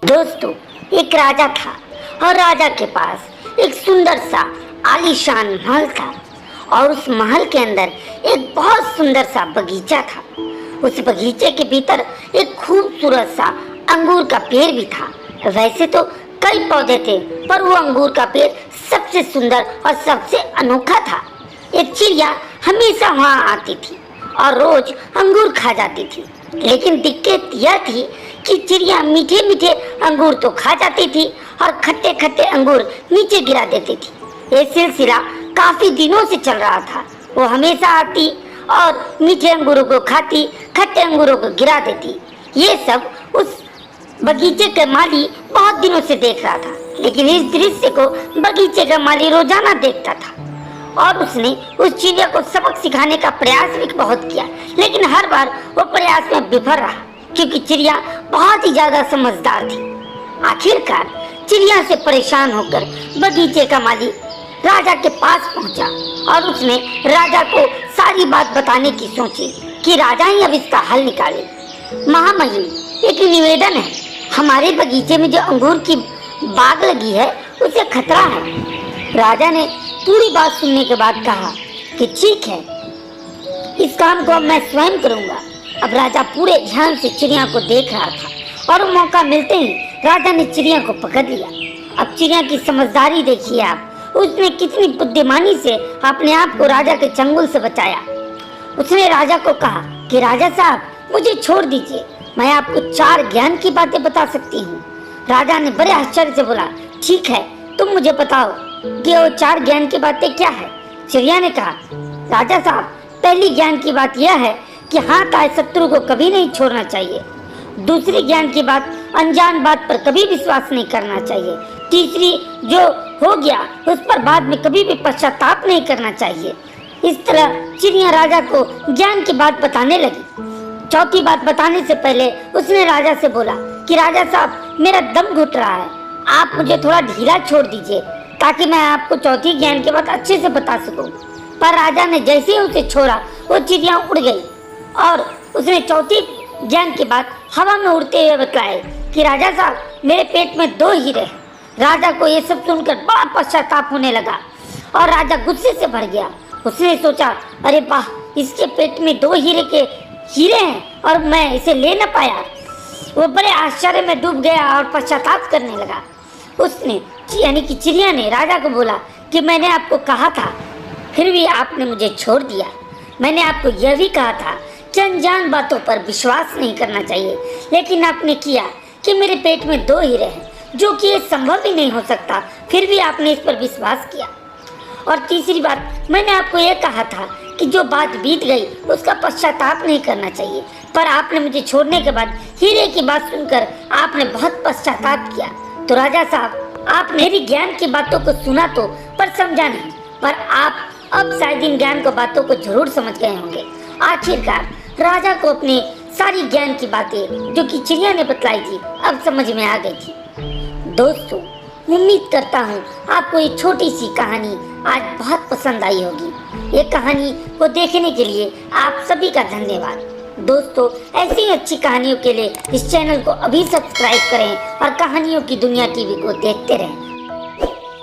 दोस्तों, एक राजा था और राजा के पास एक सुंदर सा आलीशान महल था और उस महल के अंदर एक बहुत सुंदर सा बगीचा था। उस बगीचे के भीतर एक खूबसूरत सा अंगूर का पेड़ भी था। वैसे तो कई पौधे थे, पर वो अंगूर का पेड़ सबसे सुंदर और सबसे अनोखा था। एक चिड़िया हमेशा वहाँ आती थी और रोज अंगूर खा जाती थी, लेकिन दिक्कत यह थी कि चिड़िया मीठे मीठे अंगूर तो खा जाती थी और खट्टे खट्टे अंगूर नीचे गिरा देती थी। ये सिलसिला काफी दिनों से चल रहा था। वो हमेशा आती और मीठे अंगूरों को खाती, खट्टे अंगूरों को गिरा देती। ये सब उस बगीचे का माली बहुत दिनों से देख रहा था, लेकिन इस दृश्य को बगीचे का माली रोजाना देखता था और उसने उस चिड़िया को सबक सिखाने का प्रयास भी बहुत किया, लेकिन हर बार वो प्रयास में विफल रहा क्योंकि चिड़िया बहुत ही ज्यादा समझदार थी। आखिरकार चिड़िया से परेशान होकर बगीचे का माली राजा के पास पहुंचा और उसने राजा को सारी बात बताने की सोची कि राजा ही अब इसका हल निकाले। महामहिम, एक निवेदन है, हमारे बगीचे में जो अंगूर की बाग लगी है उसे खतरा है। राजा ने पूरी बात सुनने के बाद कहा कि ठीक है, इस काम को अब मैं स्वयं करूंगा। अब राजा पूरे ध्यान से चिड़िया को देख रहा था और मौका मिलते ही राजा ने चिड़िया को पकड़ लिया। अब चिड़िया की समझदारी देखिए आप, उसने कितनी बुद्धिमानी से अपने आप को राजा के चंगुल से बचाया। उसने राजा को कहा कि राजा साहब, मुझे छोड़ दीजिए, मैं आपको 4 ज्ञान की बातें बता सकती हूँ। राजा ने बड़े आश्चर्य से बोला, ठीक है, तुम मुझे बताओ कि वो 4 ज्ञान की बातें क्या है। चिड़िया ने कहा, राजा साहब, पहली ज्ञान की बात यह है कि हाथ आए शत्रु को कभी नहीं छोड़ना चाहिए। दूसरी ज्ञान की बात, अनजान बात पर कभी विश्वास नहीं करना चाहिए। तीसरी, जो हो गया उस पर बाद में कभी भी पश्चाताप नहीं करना चाहिए। इस तरह चिड़िया राजा को ज्ञान की बात बताने लगी। चौथी बात बताने से पहले उसने राजा से बोला कि राजा साहब, मेरा दम घुट रहा है, आप मुझे थोड़ा ढीला छोड़ दीजिए ताकि मैं आपको चौथी ज्ञान की बात अच्छे से बता सकूं। पर राजा ने जैसे ही उसे छोड़ा वो चिड़िया उड़ गई और उसने चौथी ज्ञान की बात हवा में उड़ते हुए बताए कि राजा साहब, मेरे पेट में 2 हीरे हैं। राजा को ये सब सुनकर बड़ा पश्चाताप होने लगा और राजा गुस्से से भर गया। उसने सोचा, अरे वाह, इसके पेट में 2 हीरे हैं और मैं इसे ले न पाया। वो बड़े आश्चर्य में डूब गया और पश्चाताप करने लगा। उसने यानी कि चिड़िया ने राजा को बोला कि मैंने आपको कहा था, फिर भी आपने मुझे छोड़ दिया। मैंने आपको यह भी कहा था कि अनजान बातों पर विश्वास नहीं करना चाहिए, लेकिन आपने किया कि मेरे पेट में 2 हीरे हैं, जो कि ये संभव ही नहीं हो सकता, फिर भी आपने इस पर विश्वास किया। और तीसरी बात, मैंने आपको यह कहा था कि जो बात बीत गई उसका पश्चाताप नहीं करना चाहिए, पर आपने मुझे छोड़ने के बाद हीरे की बात सुनकर आपने बहुत पश्चाताप किया। तो राजा साहब, आप मेरी ज्ञान की बातों को सुना तो, पर समझा नहीं, पर आप अब शायद इन ज्ञान को बातों को जरूर समझ गए होंगे। आखिरकार राजा को अपनी सारी ज्ञान की बातें जो कि चिड़िया ने बतलाई थी अब समझ में आ गई थी। दोस्तों, उम्मीद करता हूँ आपको ये छोटी सी कहानी आज बहुत पसंद आई होगी। ये कहानी को देखने के लिए आप सभी का धन्यवाद। दोस्तों, ऐसी ही अच्छी कहानियों के लिए इस चैनल को अभी सब्सक्राइब करें और कहानियों की दुनिया टीवी को देखते रहें।